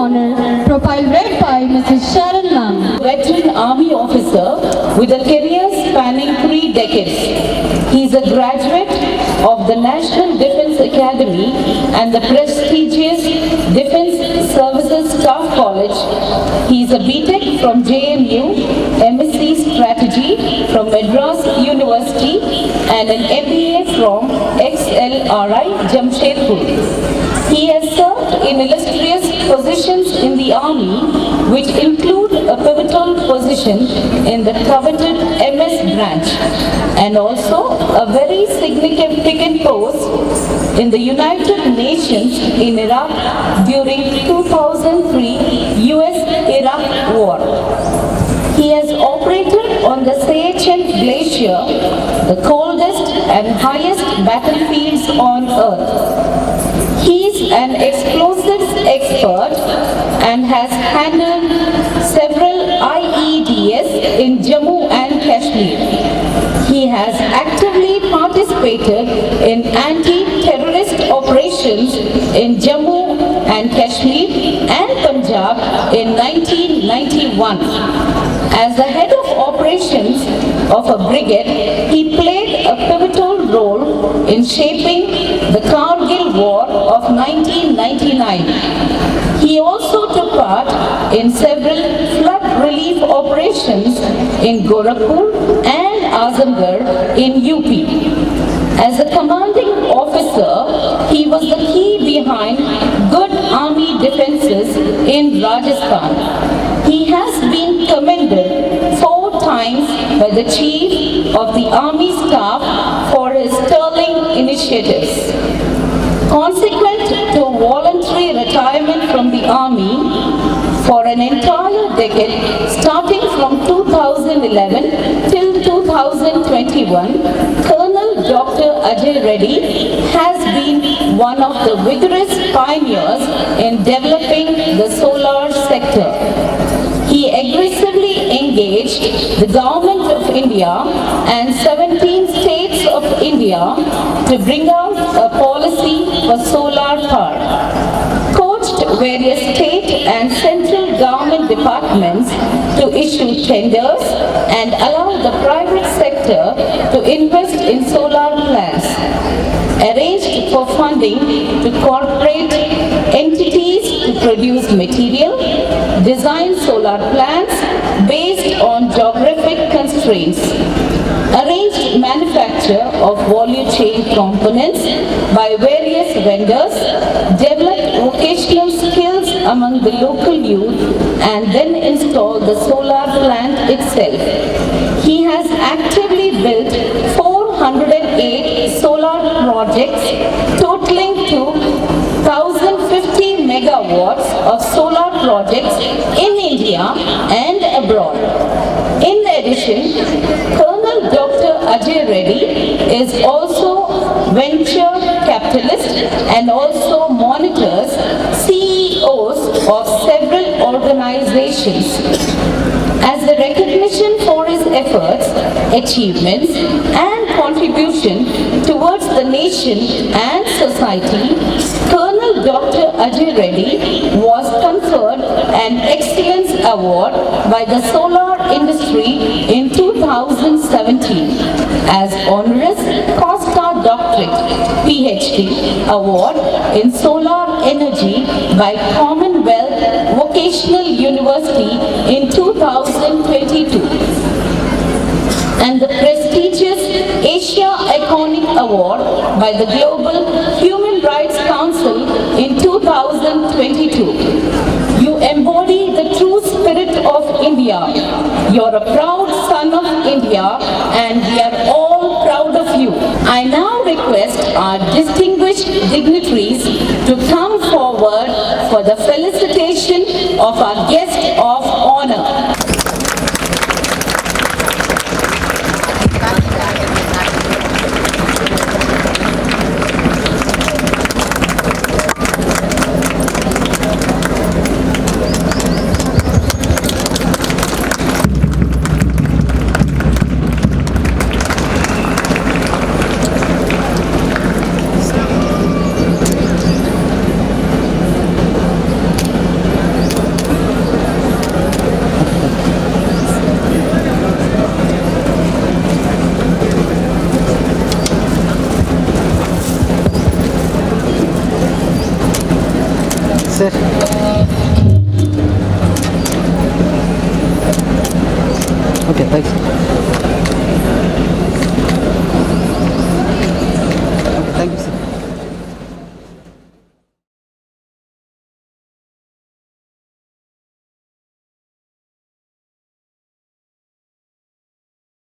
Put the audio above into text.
honor, profile read by Mrs. Sharon Lam. Veteran Army officer with a career spanning 3 decades. He is a graduate of the National Defence Academy and the prestigious Defence Services Staff College. He is a B.Tech from JNU, MSc Strategy from Madras University and an MBA from XLRI Jamshedpur. He has served in illustrious positions in the Army, which include a pivotal position in the coveted MS branch and also a very significant post in the United Nations in Iraq during 2003 US-Iraq war. He has operated on the Siachen Glacier, the coldest and highest battlefields on earth. He is an explosives expert and has handled several IEDs in Jammu and Kashmir. He has actively participated in anti-terrorist operations in Jammu and Kashmir and Punjab in 1991. As the head of operations of a brigade, he played a pivotal role in shaping the Kargil War of 1999. He also took part in several flood relief operations in Gorakhpur and Azamgarh in UP. As a commanding officer, he was the key behind good army defenses in Rajasthan. He has been commended 4 times by the Chief of the Army Staff for his sterling initiatives. Consequent to voluntary retirement from the Army for an entire decade, starting from 2011 till 2021, Colonel Dr. Ajay Reddy has been one of the vigorous pioneers in developing the solar sector. He aggressively engaged the Government of India and 17 states of India to bring out a policy for solar power, coached various state and central government departments to issue tenders and allow the private sector to invest in solar plants, arranged for funding to corporate entities to produce material, design solar plants based on geographic constraints, arranged manufacture of value chain components by various vendors, developed vocational skills among the local youth, and then installed the solar plant itself. He has actively built 408 solar projects totaling to 1050 megawatts of solar projects in India and abroad. In addition, Colonel Dr. Ajay Reddy is also venture capitalist and also monitors CEOs of several organizations. As a recognition for his efforts, achievements, and contribution towards the nation and society, Colonel Dr. Ajay Reddy was conferred an Excellence Award by the solar industry in 2017 as Honoris Causa Doctorate PhD Award in Solar Energy by Commonwealth Vocational University in 2022 and the prestigious Asia Iconic Award by the Global Human Rights Council in 2022. You embody the true spirit of India. You're a proud son of India and we are all proud of you. I now request our distinguished dignitaries to come forward for the felicitation of our guest of honor. Sir. Okay thanks.